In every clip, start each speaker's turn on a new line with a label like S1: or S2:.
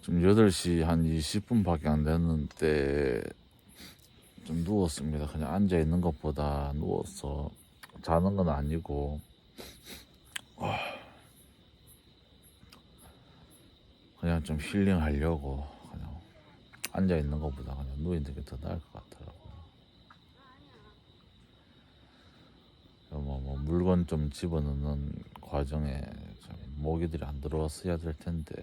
S1: 좀 8시 한 20분밖에 안 됐는데 좀 누웠습니다. 그냥 앉아 있는 것보다 누워서 자는 건 아니고 그냥 좀 힐링하려고 그냥 앉아 있는 것보다 그냥 누워 있는 게 더 나을 것 같더라고요. 뭐 물건 좀 집어넣는 과정에 좀 모기들이 안 들어왔어야 될 텐데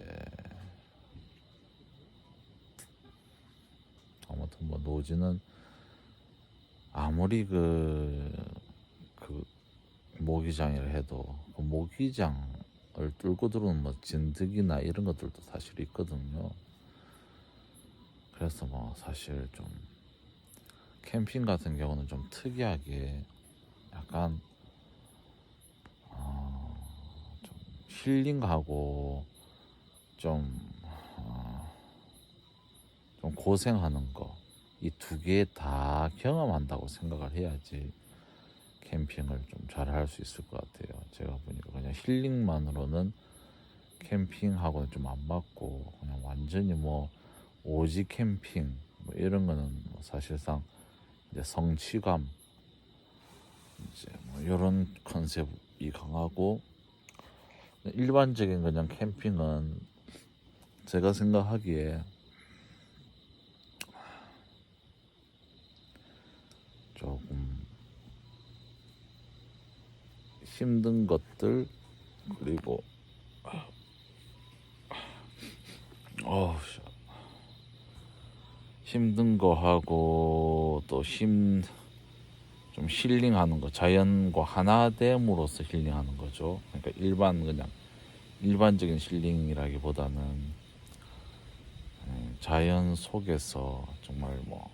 S1: 아무튼 뭐 노지는 아무리 그 모기장이라 해도 그 모기장을 뚫고 들어오는 뭐 진드기나 이런 것들도 사실 있거든요. 그래서 뭐 사실 좀 캠핑 같은 경우는 좀 특이하게 약간 좀 힐링하고 좀, 좀 고생하는 거 이 두 개 다 경험한다고 생각을 해야지 캠핑을 좀 잘 할 수 있을 것 같아요. 제가 보니까 그냥 힐링만으로는 캠핑하고는 좀 안 맞고 그냥 완전히 뭐 오지 캠핑 뭐 이런 거는 뭐 사실상 이제 성취감 이제 뭐 이런 컨셉이 강하고 일반적인 그냥 캠핑은 제가 생각하기에 조금 힘든 것들 그리고 힘든 거 하고 또 좀 힐링하는 거 자연과 하나됨으로써 힐링하는 거죠. 그러니까 그냥 일반적인 힐링이라기보다는 자연 속에서 정말 뭐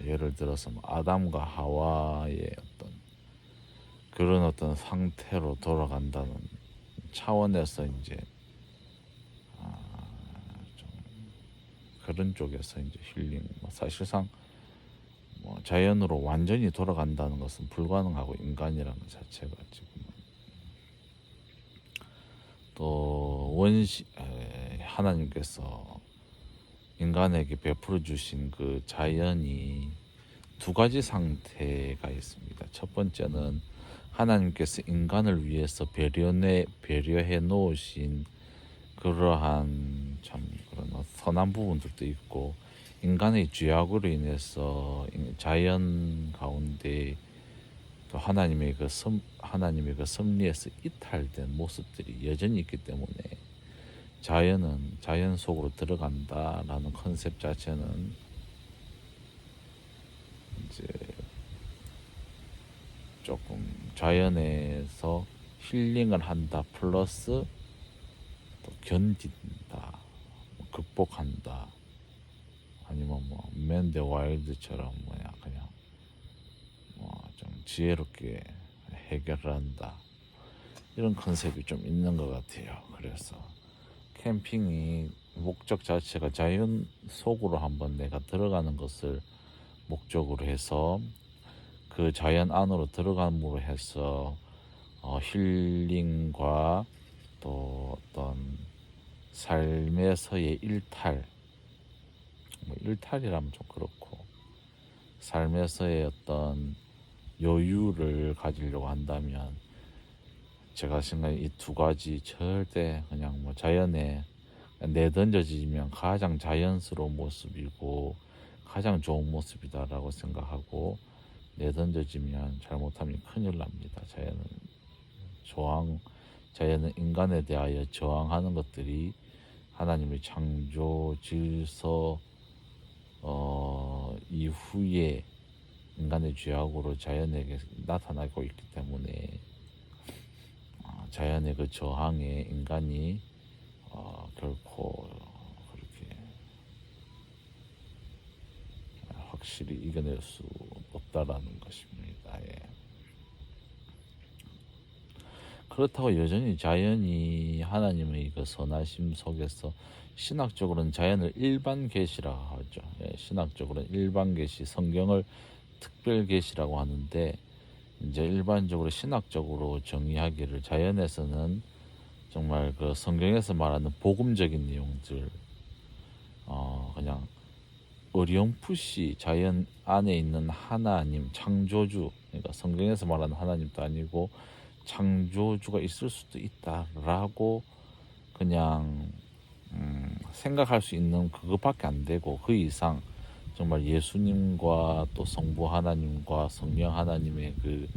S1: 예를 들어서 뭐 아담과 하와의 어떤 그런 어떤 상태로 돌아간다는 차원에서 이제 좀 그런 쪽에서 이제 힐링 뭐 사실상 뭐 자연으로 완전히 돌아간다는 것은 불가능하고 인간이라는 것 자체가 지금 또 하나님께서 인간에게 베풀어 주신 그 자연이 두 가지 상태가 있습니다. 첫 번째는 하나님께서 인간을 위해서 배려해 놓으신 그러한 참 그런 선한 부분들도 있고 인간의 죄악으로 인해서 자연 가운데 또 하나님의 그 섭리에서 이탈된 모습들이 여전히 있기 때문에 자연 속으로 들어간다라는 컨셉 자체는 이제 조금 자연에서 힐링을 한다 플러스 또 견딘다, 극복한다, 아니면 뭐 맨 더 와일드처럼 뭐야 그냥 뭐 좀 지혜롭게 해결한다 이런 컨셉이 좀 있는 것 같아요. 그래서 캠핑이 목적 자체가 자연 속으로 한번 내가 들어가는 것을 목적으로 해서 그 자연 안으로 들어감으로 해서 힐링과 또 어떤 삶에서의 일탈, 뭐 일탈이라면 좀 그렇고 삶에서의 어떤 여유를 가지려고 한다면 제가 생각에 이 두 가지 절대 그냥 뭐 자연에 내던져지면 가장 자연스러운 모습이고 가장 좋은 모습이다라고 생각하고 내던져지면 잘못하면 큰일 납니다. 자연은 인간에 대하여 저항하는 것들이 하나님의 창조 질서 이후에 인간의 죄악으로 자연에게 나타나고 있기 때문에 자연의 그 저항에 인간이 결코 그렇게 확실히 이겨낼 수 없다라는 것입니다. 예. 그렇다고 여전히 자연이 하나님의 그 선하심 속에서 신학적으로는 자연을 일반 계시라고 하죠. 예, 신학적으로는 일반 계시, 성경을 특별 계시라고 하는데 이제 일반적으로 신학적으로 정의하기를 자연에서는 정말 그 성경에서 말하는 복음적인 내용들 그냥 어렴풋이 자연 안에 있는 하나님, 창조주, 그러니까 성경에서 말하는 하나님도 아니고 창조주가 있을 수도 있다라고 그냥 생각할 수 있는 그것밖에 안 되고, 그 이상 정말 예수님과 또 성부 하나님과 성령 하나님의 그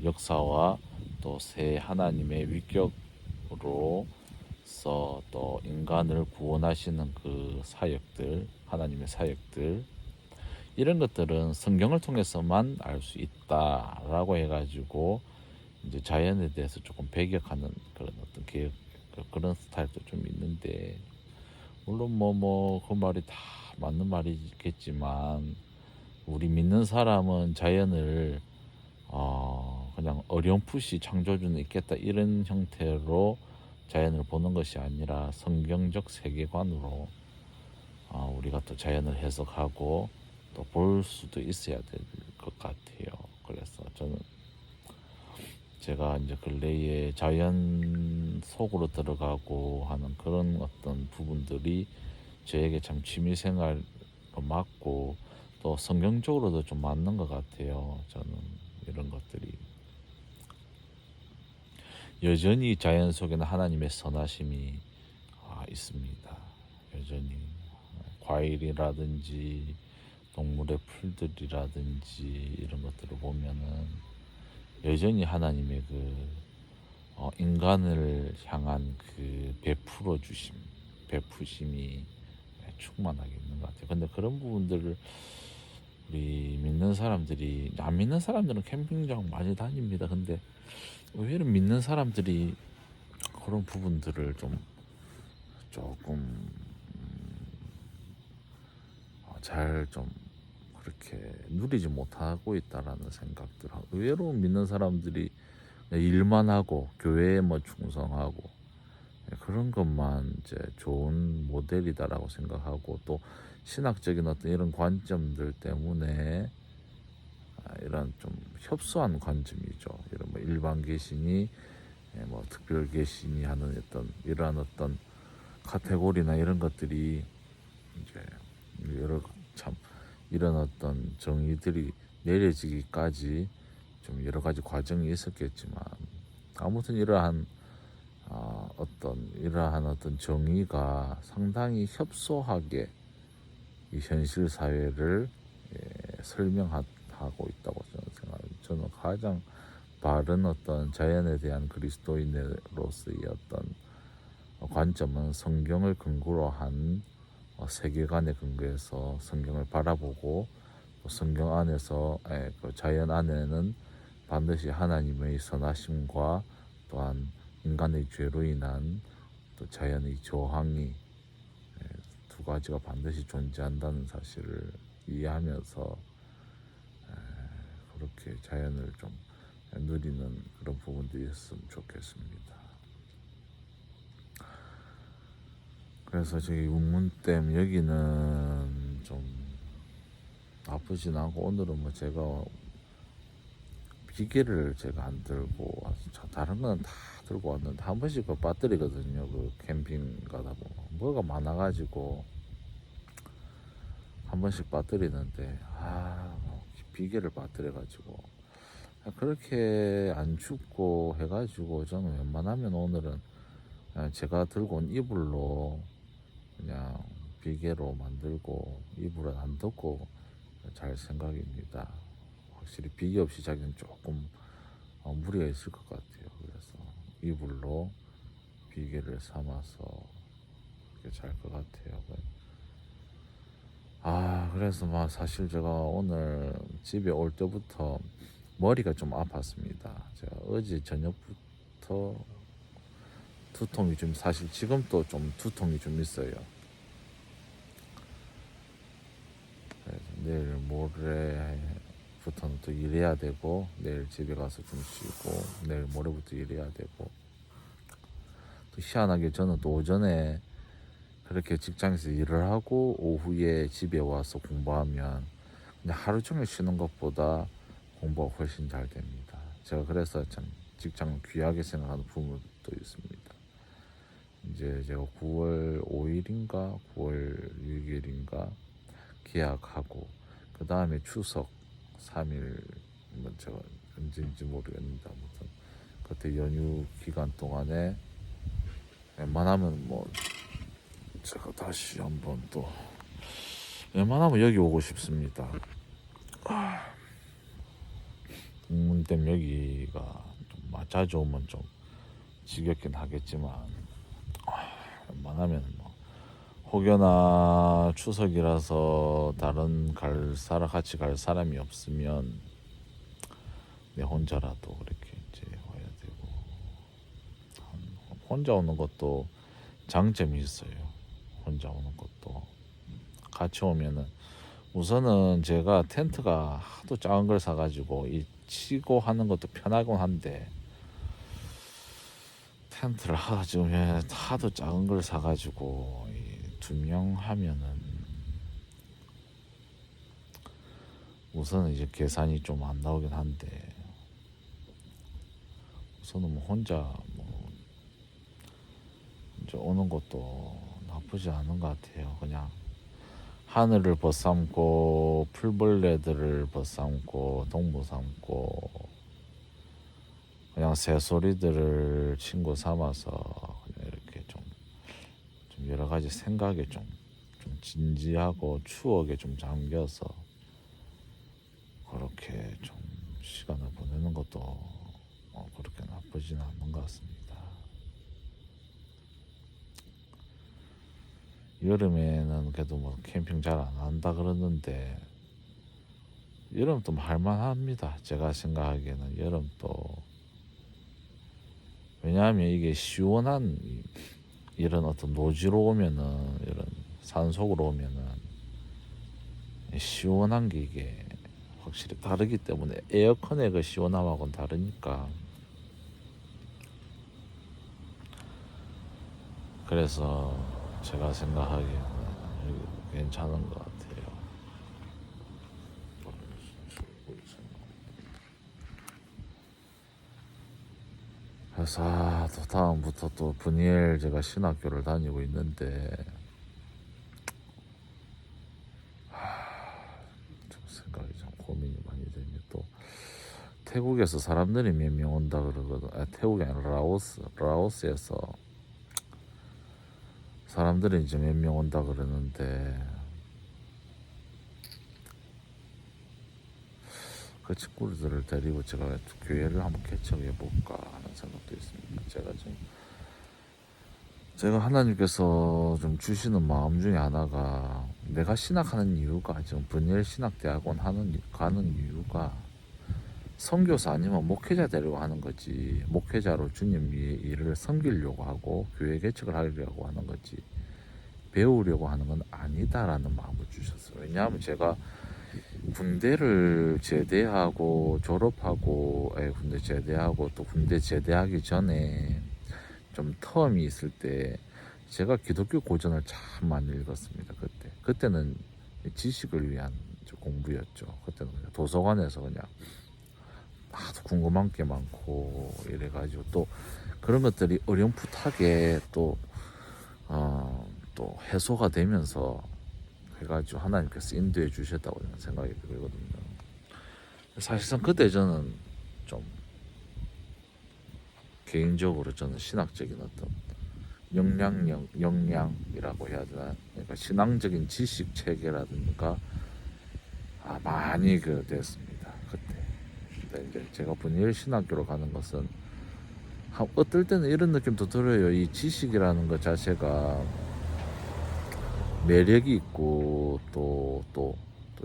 S1: 역사와 또 새 하나님의 위격으로서 또 인간을 구원하시는 그 사역들, 하나님의 사역들, 이런 것들은 성경을 통해서만 알 수 있다라고 해가지고 이제 자연에 대해서 조금 배격하는 그런 어떤 그런 스타일도 좀 있는데, 물론 그 말이 다 맞는 말이겠지만 우리 믿는 사람은 자연을 그냥 어렴풋이 창조주는 있겠다 이런 형태로 자연을 보는 것이 아니라 성경적 세계관으로 우리가 또 자연을 해석하고 또 볼 수도 있어야 될 것 같아요. 그래서 저는 제가 이제 근래에 자연 속으로 들어가고 하는 그런 어떤 부분들이 저에게 참 취미생활로 맞고 또 성경적으로도 좀 맞는 것 같아요. 저는 이런 것들이 여전히 자연 속에는 하나님의 선하심이 있습니다. 여전히 과일이라든지 동물의 풀들이라든지 이런 것들을 보면은 여전히 하나님의 인간을 향한 그 베풀어 주심, 베푸심이 충만하게 있는 것 같아요. 근데 그런 부분들을 우리 믿는 사람들이, 안 믿는 사람들은 캠핑장 많이 다닙니다. 근데 의외로 믿는 사람들이 그런 부분들을 좀 조금 잘 좀 그렇게 누리지 못하고 있다라는 생각들. 의외로 믿는 사람들이 일만 하고 교회에 충성하고 그런 것만 이제 좋은 모델이다라고 생각하고, 또 신학적인 어떤 이런 관점들 때문에 이런 좀 협소한 관점이죠. 이런 일반 개신이 특별 개신이 하는 이러한 어떤 카테고리나 이런 것들이 이제 참 이런 어떤 정의들이 내려지기까지 좀 여러 가지 과정이 있었겠지만, 아무튼 이러한 어떤 정의가 상당히 협소하게 이 현실 사회를 설명하고 있다고 저는 생각합니다. 저는 가장 바른 어떤 자연에 대한 그리스도인으로서의 어떤 관점은 성경을 근거로 한 세계관에 근거해서 성경을 바라보고, 성경 안에서 그 자연 안에는 반드시 하나님의 선하심과 또한 인간의 죄로 인한 또 자연의 저항이 두 가지가 반드시 존재한다는 사실을 이해하면서 그렇게 자연을 좀 누리는 그런 부분들이 있었으면 좋겠습니다. 그래서 저기 운문댐 여기는 좀 나쁘진 않고, 오늘은 제가 비계를 제가 안 들고 와서, 다른 거는 다 들고 왔는데 한 번씩 빠뜨리거든요. 그 캠핑 가다 보면 뭐가 많아가지고 한 번씩 빠뜨리는데 비계를 빠뜨려가지고 그렇게 안 춥고 해가지고, 저는 웬만하면 오늘은 제가 들고 온 이불로 그냥 비계로 만들고 이불은 안 덮고 잘 생각입니다. 확실히 비계 없이 자기는 조금 무리가 있을 것 같아요. 그래서 이불로 비계를 삼아서 잘 것 같아요. 그래서 사실 제가 오늘 집에 올 때부터 머리가 좀 아팠습니다. 제가 어제 저녁부터 두통이 좀, 사실 지금도 좀 두통이 좀 있어요. 그래서 내일 모레부터는 또 일해야 되고, 내일 집에 가서 좀 쉬고 내일 모레부터 일해야 되고, 또 희한하게 저는 또 오전에 그렇게 직장에서 일을 하고 오후에 집에 와서 공부하면 그냥 하루 종일 쉬는 것보다 공부가 훨씬 잘 됩니다. 제가 그래서 참 직장을 귀하게 생각하는 부분도 있습니다. 이제 제가 9월 5일인가 9월 6일인가 계약하고 그 다음에 추석 3일 뭐 제가 언제인지 모르겠는데 아무튼 그때 연휴 기간 동안에 웬만하면 뭐 제가 다시 한번 또 웬만하면 여기 오고 싶습니다. 국문댐 여기가 좀 자주 오면 좀 지겹긴 하겠지만 웬만하면 뭐 혹여나 추석이라서 다른 같이 갈 사람이 없으면 내 혼자라도 그렇게 이제 와야 되고 혼자 오는 것도 장점이 있어요. 혼자 오는 것도 같이 오면은 우선은 제가 텐트가 하도 작은 걸 사가지고 이 치고 하는 것도 편하곤 한데 텐트를 하도 작은 걸 사가지고 2명 하면은 우선은 이제 계산이 좀 안 나오긴 한데 우선은 뭐 혼자 뭐 이제 오는 것도 나쁘지 않은 것 같아요. 그냥 하늘을 벗삼고 풀벌레들을 벗삼고 동무 삼고 그냥 새소리들을 친구 삼아서 그냥 이렇게 좀 여러 가지 생각에 좀 진지하고 추억에 좀 잠겨서 그렇게 좀 시간을 보내는 것도 그렇게 나쁘진 않은 것 같습니다. 여름에는 그래도 뭐 캠핑 잘 안 한다 그러는데 여름도 할만합니다. 제가 생각하기에는 여름도 왜냐하면 이게 시원한 이런 어떤 노지로 오면은 이런 산속으로 오면은 시원한 게 이게 확실히 다르기 때문에 에어컨의 그 시원함하고는 다르니까 그래서 제가 생각하기에는 괜찮은 것 같아요. 그래서 또 다음부터 또 분이엘 제가 신학교를 다니고 있는데 좀 생각이 좀 고민이 많이 되네. 또 태국에서 사람들이 몇 명 온다 그러거든. 태국이 아니라 라오스에서 사람들이 이제 몇 명 온다 그러는데 그 친구들을 데리고 제가 교회를 한번 개척해 볼까 하는 생각도 있습니다. 제가 하나님께서 좀 주시는 마음 중에 하나가 내가 신학하는 이유가 지금 분열 신학대학원 가는 이유가 선교사 아니면 목회자 되려고 하는 거지 목회자로 주님 위에 일을 섬기려고 하고 교회 개척을 하려고 하는 거지 배우려고 하는 건 아니다라는 마음을 주셨어요. 왜냐하면 제가 군대를 제대하고 졸업하고 군대 제대하고 또 군대 제대하기 전에 좀 텀이 있을 때 제가 기독교 고전을 참 많이 읽었습니다. 그때는 지식을 위한 공부였죠. 그때는 그냥 도서관에서 그냥 하도 궁금한 게 많고 이래가지고 또 그런 것들이 어렴풋하게 또 해소가 되면서 해가지고 하나님께서 인도해 주셨다고 생각이 들거든요. 사실상 그때 저는 좀 개인적으로 저는 신학적인 어떤 역량이라고 해야 되나, 그러니까 신앙적인 지식 체계라든가 많이 됐습니다. 그때. 근데 이제 제가 분열 신학교로 가는 것은 어떨 때는 이런 느낌도 들어요. 이 지식이라는 것 자체가 매력이 있고 또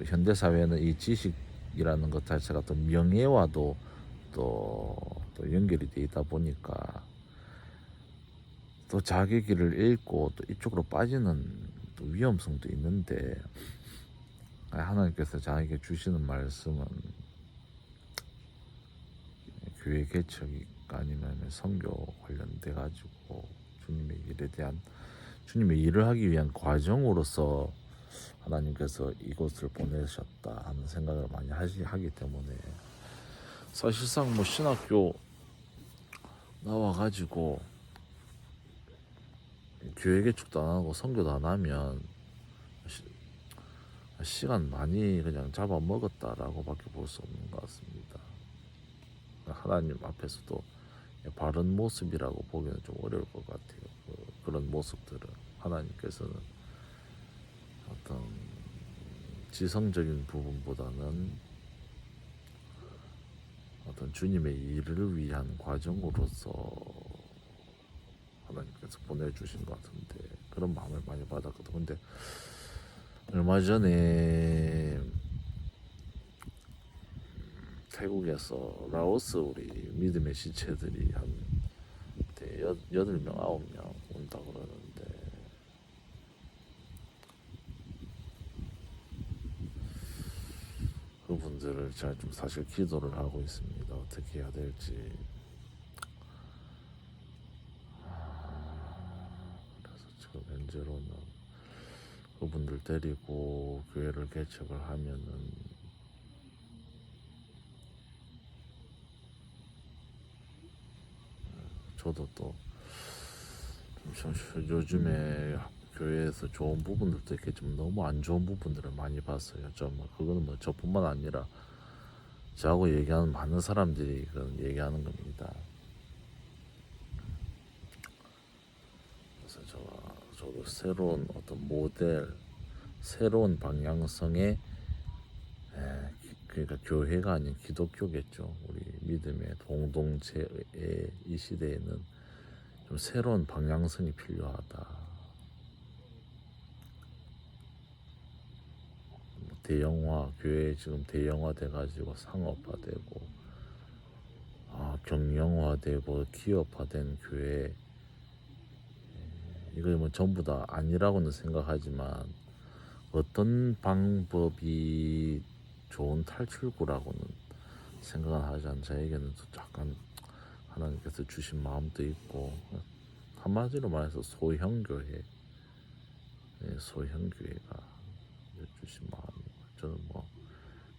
S1: 현대 사회는 이 지식이라는 것 자체가 또 명예와도 또 연결이 돼 있다 보니까 또 자기 길을 잃고 또 이쪽으로 빠지는 또 위험성도 있는데 하나님께서 저에게 주시는 말씀은 교회 개척이 아니면 선교 관련돼 가지고 주님의 일을 하기 위한 과정으로서 하나님께서 이곳을 보내셨다 하는 생각을 많이 하기 때문에 사실상 뭐 신학교 나와가지고 교회 개축도 안 하고 선교도 안 하면 시간 많이 그냥 잡아먹었다라고밖에 볼 수 없는 것 같습니다. 하나님 앞에서도 바른 모습이라고 보기는 좀 어려울 것 같아요. 그런 모습들은 하나님께서는 어떤 지성적인 부분보다는 어떤 주님의 일을 위한 과정으로서 하나님께서 보내주신 것 같은데 그런 마음을 많이 받았거든. 근데 얼마 전에 태국에서 라오스 우리 믿음의 지체들이 한 8명, 9명 온다 그러는데 그분들을 제가 좀 사실 기도를 하고 있습니다. 어떻게 해야 될지. 그래서 지금 현재로는 그분들 데리고 교회를 개척을 하면은 저도 또 요즘에 교회에서 좋은 부분들도 있겠지만 너무 안 좋은 부분들을 많이 봤어요. 그거는 뭐 저뿐만 아니라 저하고 얘기하는 많은 사람들이 그런 얘기하는 겁니다. 그래서 저도 새로운 어떤 모델, 새로운 방향성의 그러니까 교회가 아닌 기독교겠죠. 우리 믿음의 공동체의 이 시대에는 좀 새로운 방향성이 필요하다. 대형화, 교회 지금 대형화돼가지고 상업화되고 경영화되고 기업화된 교회, 이거 뭐 전부 다 아니라고는 생각하지만 어떤 방법이 좋은 탈출구라고는 생각을 하지 않은 저에게는 약간 하나님께서 주신 마음도 있고, 한마디로 말해서 소형교회, 소형교회가 주신 마음이고, 저는 뭐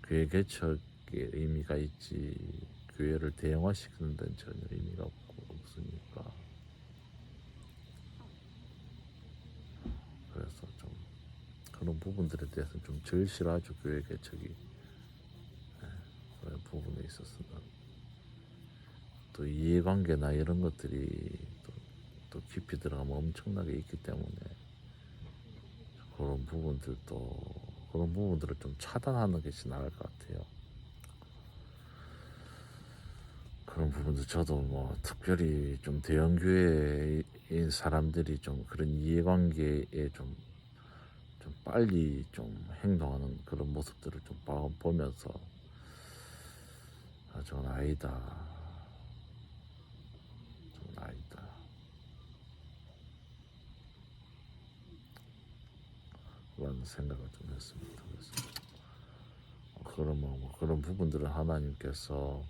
S1: 교회 개척의 의미가 있지 교회를 대형화시키는 데는 전혀 의미가 없으니까. 그래서 좀 그런 부분들에 대해서 좀 절실하죠. 교회 개척이 그런 부분에 있어서는 또 이해관계나 이런 것들이 또 깊이 들어가면 엄청나게 있기 때문에 그런 부분들을 좀 차단하는 것이 나을 것 같아요. 그런 부분도 저도 뭐 특별히 좀 대형교회인 사람들이 좀 그런 이해관계에 좀 빨리 좀 행동하는 그런 모습들을 좀 보면서 저건 아니다. 저건 아니다. 라는 생각을 좀 했습니다. 그래서 그런 부분들은 하나님께서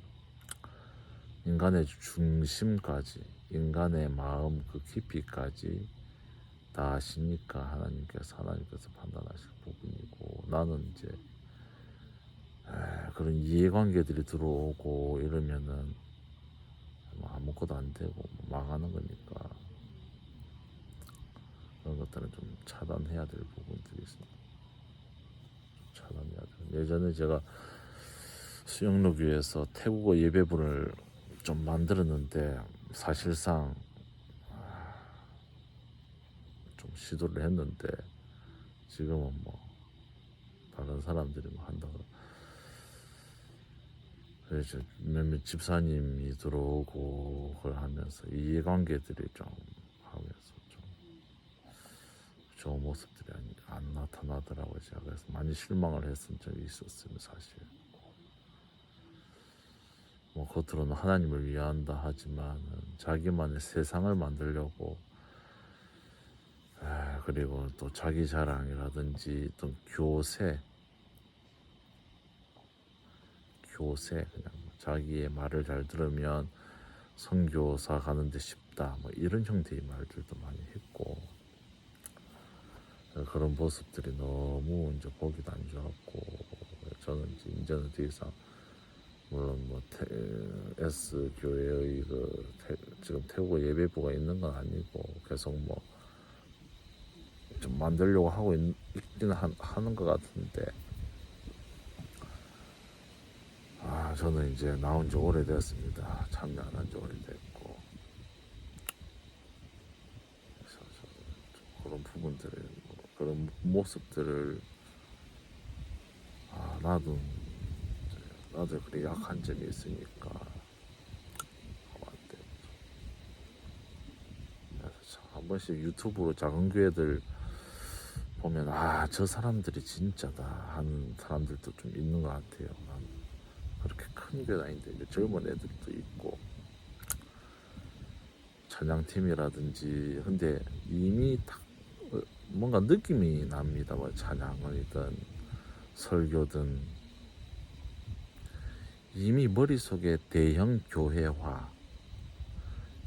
S1: 인간의 중심까지, 인간의 마음 그 깊이까지 다 아시니까 하나님께서 판단하실 부분이고, 나는 이제 그런 이해관계들이 들어오고 이러면은 뭐 아무것도 안 되고 망하는 거니까 그런 것들은 좀 차단해야 될 부분들이 있습니다. 차단해야 돼. 예전에 제가 수영로교에서 태국어 예배부를 좀 만들었는데 사실상 좀 시도를 했는데 지금은 뭐 다른 사람들이 뭐 한다고. 그래서 몇몇 집사님이 들어오고 그걸 하면서 이해관계들이 좀 하면서 좀 좋은 모습들이 안 나타나더라고요. 제가 그래서 많이 실망을 했던 적이 있었어요. 사실 뭐 겉으로는 하나님을 위한다 하지만 자기만의 세상을 만들려고, 그리고 또 자기 자랑이라든지 또 교세 그냥 자기의 말을 잘 들으면 선교사 가는데 쉽다 뭐 이런 형태의 말들도 많이 했고, 그런 모습들이 너무 이제 보기도 안 좋았고, 저는 이제는 더 이상 물론 뭐 S 교회의 지금 태국어 예배부가 있는 건 아니고 계속 뭐 좀 만들려고 하고 있기는 하는 것 같은데, 저는 이제 나온 지 오래됐습니다. 참여 안 한 지 오래됐고, 그래서 그런 부분들을, 그런 모습들을, 나도 그래 약한 점이 있으니까 하면 안 돼. 그래서 한 번씩 유튜브로 작은 교회들 보면 저 사람들이 진짜다 하는 사람들도 좀 있는 것 같아요. 난 그렇게 큰 교회 아닌데 이제 젊은 애들도 있고 찬양팀이라든지, 근데 이미 딱 뭔가 느낌이 납니다. 뭐 찬양이든 설교든 이미 머릿속에 대형 교회화,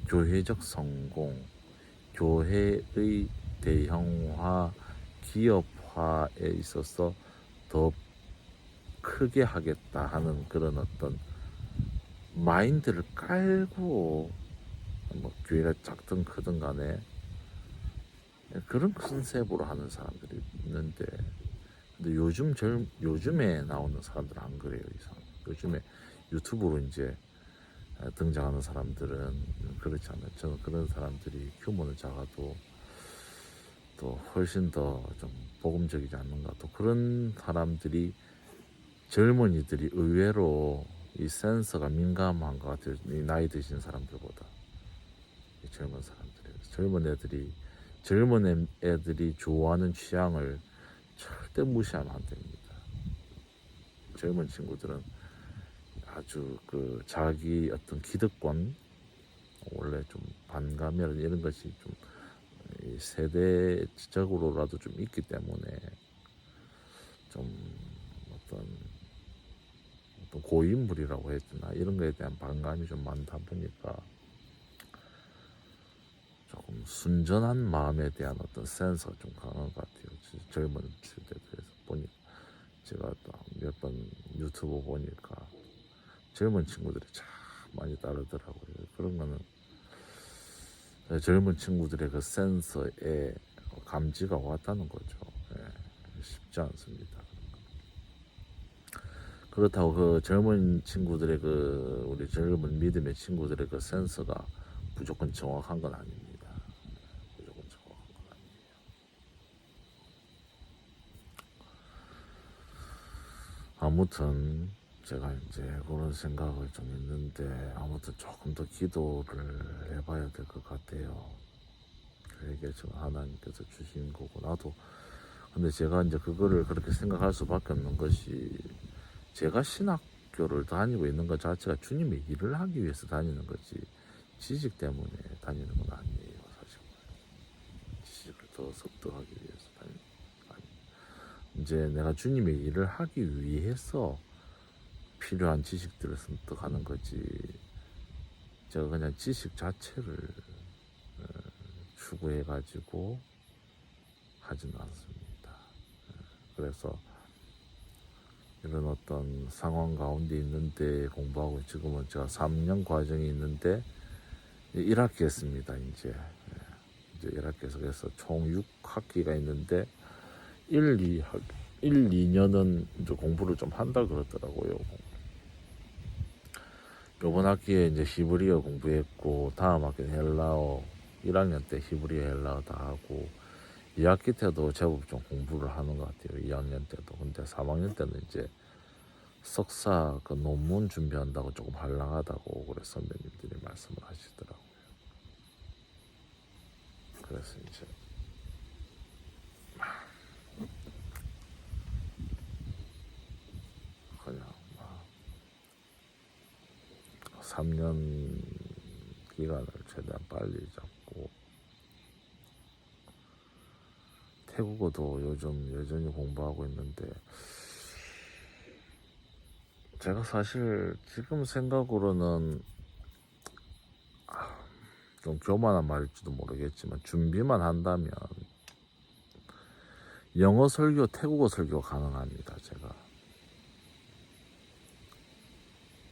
S1: 교회적 성공, 교회의 대형화, 기업화에 있어서 더 크게 하겠다 하는 그런 어떤 마인드를 깔고, 뭐 교회가 작든 크든 간에 그런 컨셉으로 하는 사람들이 있는데, 근데 요즘에 나오는 사람들은 안 그래요. 이상. 요즘에 유튜브로 이제 등장하는 사람들은 그렇지 않아요. 저는 그런 사람들이 규모는 작아도 또 훨씬 더 좀 복음적이지 않는가. 또 그런 사람들이, 젊은이들이 의외로 이 센서가 민감한 것 같아요. 이 나이 드신 사람들보다. 이 젊은 애들이 좋아하는 취향을 절대 무시하면 안 됩니다. 젊은 친구들은 아주 그 자기 어떤 기득권, 원래 좀 반감이나 이런 것이 좀 세대적으로라도 좀 있기 때문에 좀 어떤 고인물이라고 해야 되나, 이런 거에 대한 반감이 좀 많다 보니까 조금 순전한 마음에 대한 어떤 센서가 좀 강한 것 같아요. 젊은 세대들에서 보니까, 제가 또 몇 번 유튜브 보니까 젊은 친구들이 참 많이 따르더라고요. 그런 거는 젊은 친구들의 그 센서에 감지가 왔다는 거죠. 쉽지 않습니다. 그렇다고 그 젊은 친구들의 우리 젊은 믿음의 친구들의 그 센서가 무조건 정확한 건 아닙니다. 무조건 정확한 건 아니에요. 아무튼 제가 이제 그런 생각을 좀 있는데, 아무튼 조금 더 기도를 해봐야 될 것 같아요. 그게 지금 하나님께서 주신 거고, 나도 근데 제가 이제 그거를 그렇게 생각할 수밖에 없는 것이, 제가 신학교를 다니고 있는 것 자체가 주님의 일을 하기 위해서 다니는 거지 지식 때문에 다니는 건 아니에요. 사실 지식을 더 습득하기 위해서 다니는 건 아니에요. 이제 내가 주님의 일을 하기 위해서 필요한 지식들을 습득하는 거지, 제가 그냥 지식 자체를 추구해 가지고 하지는 않습니다. 그래서 이런 어떤 상황 가운데 있는데 공부하고, 지금은 제가 3년 과정이 있는데 1학기 했습니다. 이제 1학기에서, 그래서 총 6학기가 있는데 2년은 이제 공부를 좀 한다 그러더라고요. 이번 학기에 이제 히브리어 공부했고, 다음 학기는 헬라어, 1학년 때 히브리어 헬라어 다 하고, 2학기 때도 제법 좀 공부를 하는 것 같아요. 2학년 때도. 근데 3학년 때는 이제 석사 그 논문 준비한다고 조금 한량하다고 그래 선배님들이 말씀을 하시더라고요. 그래서 이제 그냥 3년 기간을 최대한 빨리 잡고, 태국어도 요즘 여전히 공부하고 있는데, 제가 사실 지금 생각으로는 좀 교만한 말일지도 모르겠지만, 준비만 한다면 영어 설교, 태국어 설교 가능합니다. 제가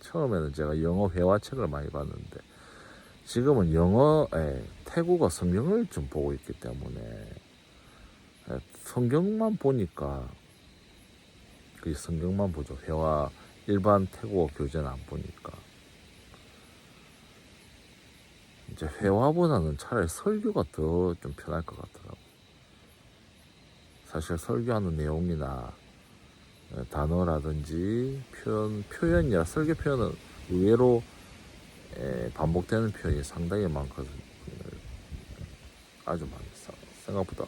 S1: 처음에는 제가 영어 회화책을 많이 봤는데, 지금은 태국어 성경을 좀 보고 있기 때문에 성경만 보니까 그 성경만 보죠. 회화 일반 태국어 교재는 안 보니까 이제 회화보다는 차라리 설교가 더 좀 편할 것 같더라고. 사실 설교하는 내용이나 단어라든지 표현이야 설교 표현은 의외로 반복되는 표현이 상당히 많거든요. 아주 많이 생각보다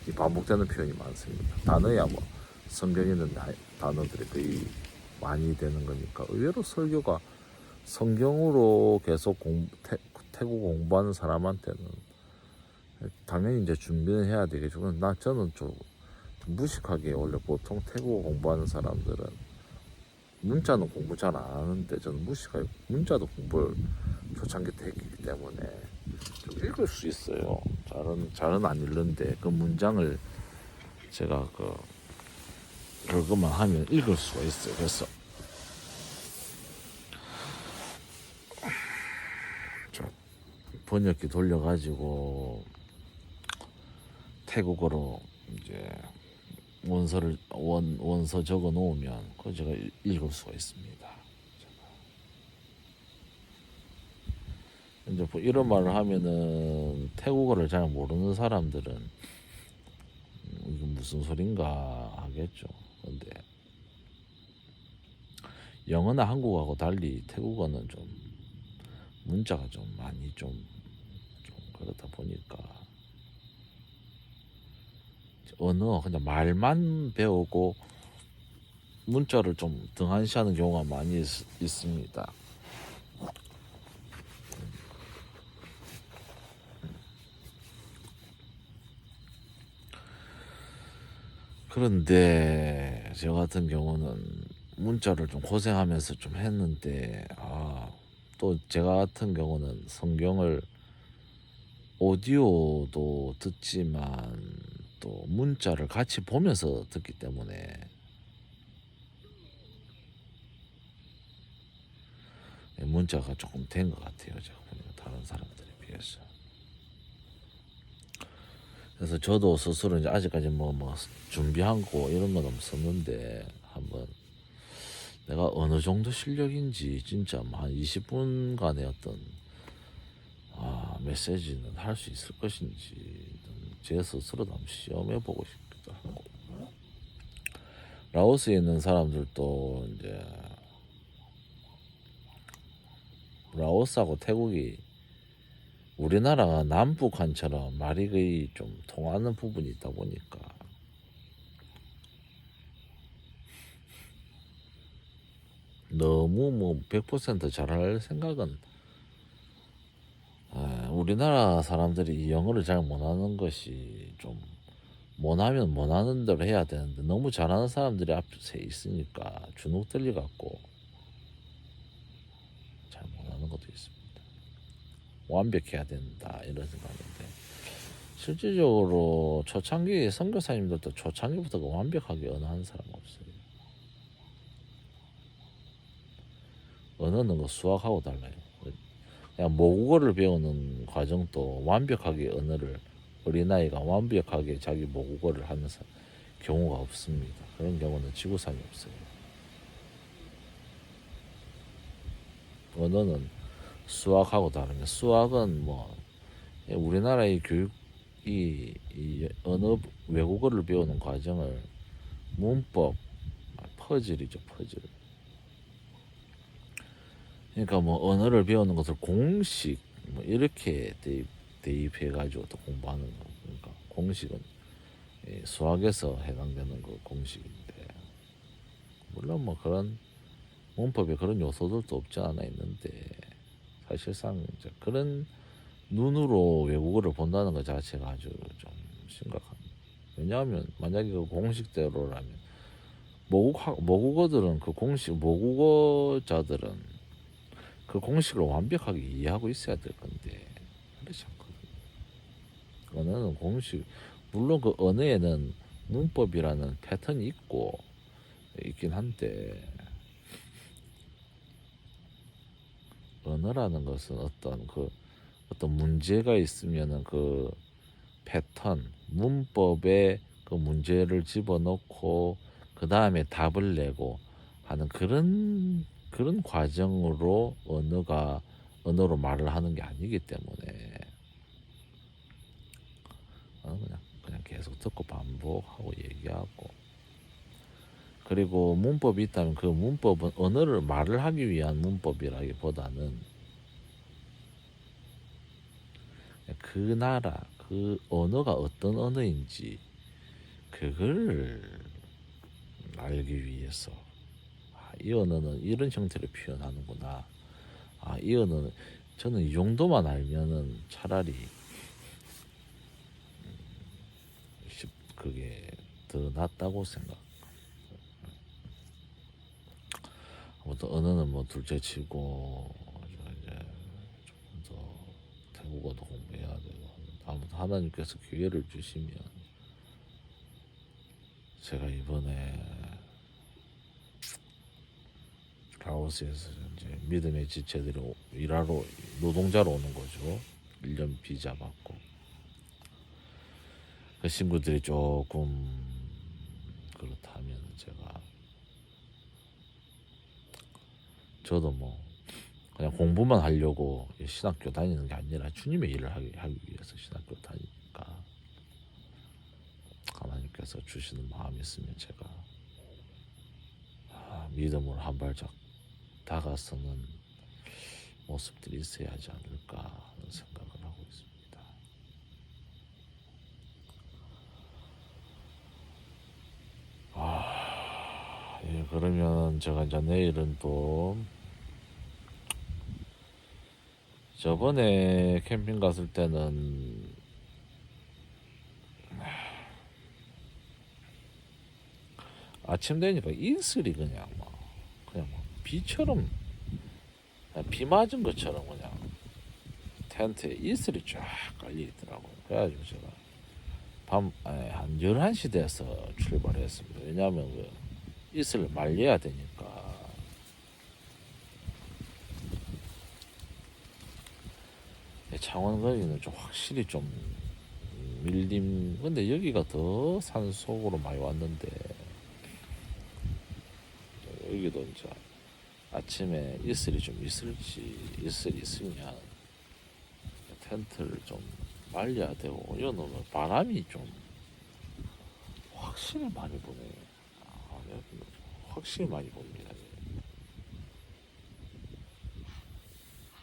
S1: 이 반복되는 표현이 많습니다. 단어야 뭐 성경에 있는 단어들이 거의 많이 되는 거니까 의외로 설교가 성경으로 계속 태국 공부하는 사람한테는 당연히 이제 준비는 해야 되겠죠. 저는 좀 무식하게 원래 보통 태국어 공부하는 사람들은 문자는 공부 잘 안 하는데 저는 무식하게 문자도 공부를 초창기 때 했기 때문에 좀 읽을 수 있어요. 잘은 안 읽는데 그 문장을 제가 그것만 하면 읽을 수가 있어요. 그래서 번역기 돌려가지고 태국어로 이제 원서 적어 놓으면 그거 제가 읽을 수가 있습니다. 이제 뭐 이런 말을 하면은 태국어를 잘 모르는 사람들은 이게 무슨 소린가 하겠죠. 근데 영어나 한국어하고 달리 태국어는 좀 문자가 좀 많이 좀 그렇다 보니까 언어 그냥 말만 배우고 문자를 좀 등한시하는 경우가 많이 있습니다. 그런데 저 같은 경우는 문자를 좀 고생하면서 좀 했는데 또 제가 같은 경우는 성경을 오디오도 듣지만 또 문자를 같이 보면서 듣기 때문에 문자가 조금 된 것 같아요. 제가 보니까 다른 사람들에 비해서. 그래서 저도 스스로 이제 아직까지 뭐 준비하고 이런 건 없었는데 한번 내가 어느 정도 실력인지 진짜 한 20분간의 어떤 메시지는 할 수 있을 것인지 제 스스로도 한번 시험해 보고 싶기도 하고 라오스에 있는 사람들도 이제 라오스하고 태국이 우리나라가 남북한처럼 말이 거의 좀 통하는 부분이 있다 보니까 너무 뭐 100% 잘할 생각은 우리나라 사람들이 영어를 잘 못하는 것이 좀 못하면 못하는 대로 해야 되는데 너무 잘하는 사람들이 앞에 있으니까 주눅들리 갖고 잘 못하는 것도 있습니다. 완벽해야 된다 이런 생각인데 실질적으로 초창기 선교사님들도 초창기부터 완벽하게 언어하는 사람 없어요. 언어는 그 수학하고 달라요. 그냥 모국어를 배우는 과정도 완벽하게 언어를 어린아이가 완벽하게 자기 모국어를 하면서 경우가 없습니다. 그런 경우는 지구상에 없어요. 언어는 수학하고 다르면 수학은 뭐 우리나라의 교육이 이 언어 외국어를 배우는 과정을 문법 퍼즐이죠. 퍼즐. 그러니까 뭐 언어를 배우는 것을 공식 뭐 이렇게 대입해 가지고 또 공부하는 거. 그러니까 공식은 수학에서 해당되는 그 공식인데 물론 뭐 그런 문법에 그런 요소들도 없지 않아 있는데 사실상 이제 그런 눈으로 외국어를 본다는 것 자체가 아주 좀 심각합니다. 왜냐하면 만약에 그 공식대로라면 모국어들은 그 모국어자들은 그 공식을 완벽하게 이해하고 있어야 될 건데 그렇지 않거든요. 언어는 공식 물론 그 언어에는 문법이라는 패턴이 있긴 한데 언어라는 것은 어떤 문제가 있으면은 그 패턴 문법의 그 문제를 집어넣고 그 다음에 답을 내고 하는 그런 과정으로 언어로 말을 하는 게 아니기 때문에 그냥 계속 듣고 반복하고 얘기하고, 그리고 문법이 있다면 그 문법은 언어를 말을 하기 위한 문법이라기보다는 그 나라 그 언어가 어떤 언어인지 그걸 알기 위해서, 이 언어는 이런 형태로 표현하는구나, 이 언어는, 저는 이 정도만 알면은 차라리 그게 더 낫다고 생각. 아무튼 언어는 뭐 둘째치고 이제 조금 더 태국어도 공부해야 되고, 아무튼 하나님께서 기회를 주시면 제가 이번에 라오스에서 이제 믿음의 지체들이 일하러 노동자로 오는 거죠. 1년 비자 받고. 그 친구들이 조금 그렇다면 저도 뭐 그냥 공부만 하려고 신학교 다니는 게 아니라 주님의 일을 하기 위해서 신학교 다니니까, 하나님께서 주시는 마음이 있으면 제가 믿음으로 한 발짝 다가서는 모습들이 있어야 하지 않을까 하는 생각을 하고 있습니다. 예, 그러면 제가 이제 내일은 또 저번에 캠핑 갔을 때는 아침 되니까 이슬이 그냥 비처럼, 비 맞은 것처럼 그냥 텐트에 이슬이 쫙 깔려 있더라고요. 그래가지고 제가 한 11시 돼서 출발했습니다. 왜냐하면 그 이슬을 말려야 되니까. 창원 거리는 좀 확실히 좀 밀림, 근데 여기가 더 산속으로 많이 왔는데, 여기도 이제 아침에 이슬이 있으면 텐트를 좀 말려야 되고, 이거는 바람이 좀 확실히 많이 부네요. 여기 확실히 많이 봅니다.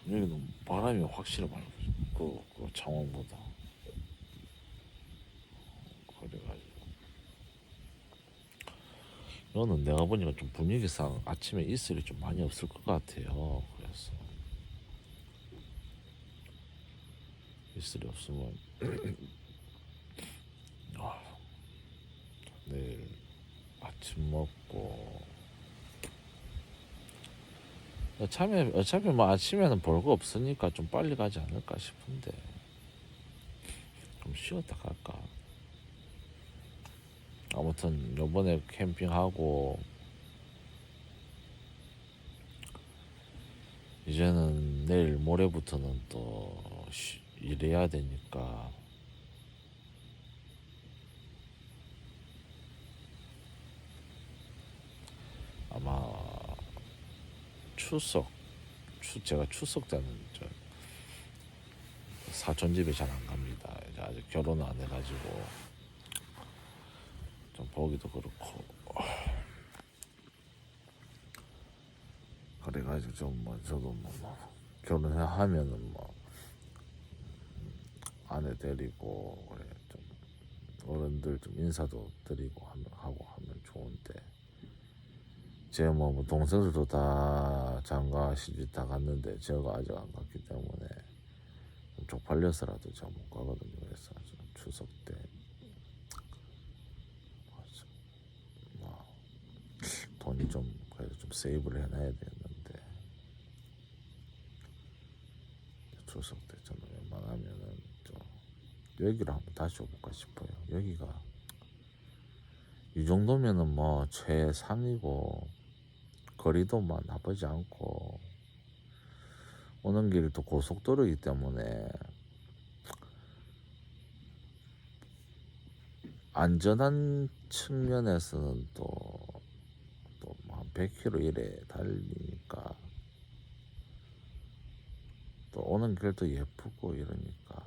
S1: 여기는 바람이 확실히 많이 부죠. 그 창원보다. 그래가지고 이거는 내가 보니까 좀 분위기상 아침에 이슬이 좀 많이 없을 것 같아요. 그래서 이슬이 없으면 내일 아침 먹고, 어차피 뭐 아침에는 볼 거 없으니까 좀 빨리 가지 않을까 싶은데 좀 쉬었다 갈까. 아무튼 요번에 캠핑하고 이제는 내일 모레부터는 또 일해야 되니까 아마 제가 추석 때는 사촌 집에 잘 안 갑니다. 이제 아직 결혼을 안 해가지고 좀 보기도 그렇고, 그래가지고 좀 저도 결혼하면은 아내 데리고 그래 좀 어른들 좀 인사도 드리고 하고 하면 좋은데, 제 동생들도 다 장가 시집 다 갔는데 제가 아직 안 갔기 때문에 좀 쪽팔려서라도 제가 못 가거든요. 그래서 추석 때 돈이 좀 그래도 좀 세이브를 해놔야 되는데, 추석 때 저는 웬만하면은 좀 여기로 한번 다시 오볼까 싶어요. 여기가 이 정도면은 최상이고, 거리도 나쁘지 않고, 오는 길이 또 고속도로이기 때문에 안전한 측면에서는 또한 100km 이래 달리니까 또 오는 길도 예쁘고 이러니까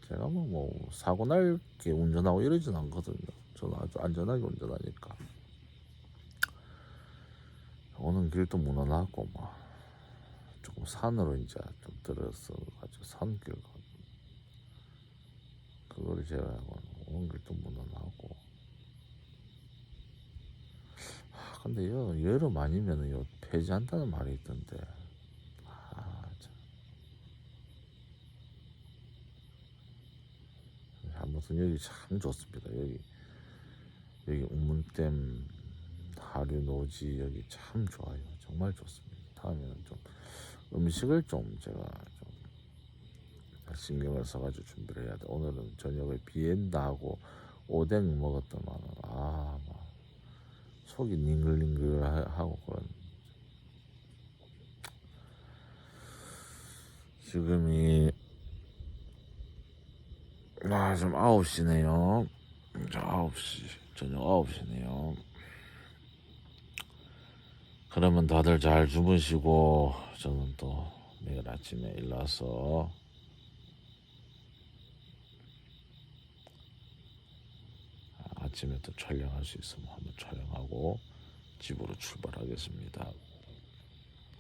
S1: 제가 뭐 사고 날게 운전하고 이러진 않거든요. 저는 아주 안전하게 운전하니까 오는 길도 무난하고 막 조금 산으로 이제 좀 들어서 가지고 산길 그거를 제외하고 오는 길도 무난하고. 근데 여름 아니면은 폐지한다는 말이 있던데. 참. 아무튼 여기 참 좋습니다. 여기 웅문댐 하류 노지 여기 참 좋아요. 정말 좋습니다. 다음에는 좀 음식을 좀 제가 좀 신경을 써가지고 준비를 해야 돼. 오늘은 저녁에 비엔나하고 오뎅 먹었더만 막 속이 닝글닝글하고 그런. 지금이 좀 9시네요. 저 9시 저녁 9시네요. 그러면 다들 잘 주무시고 저는 또 내일 아침에 일어나서 아침에 또 촬영할 수 있으면 한번 촬영하고 집으로 출발하겠습니다.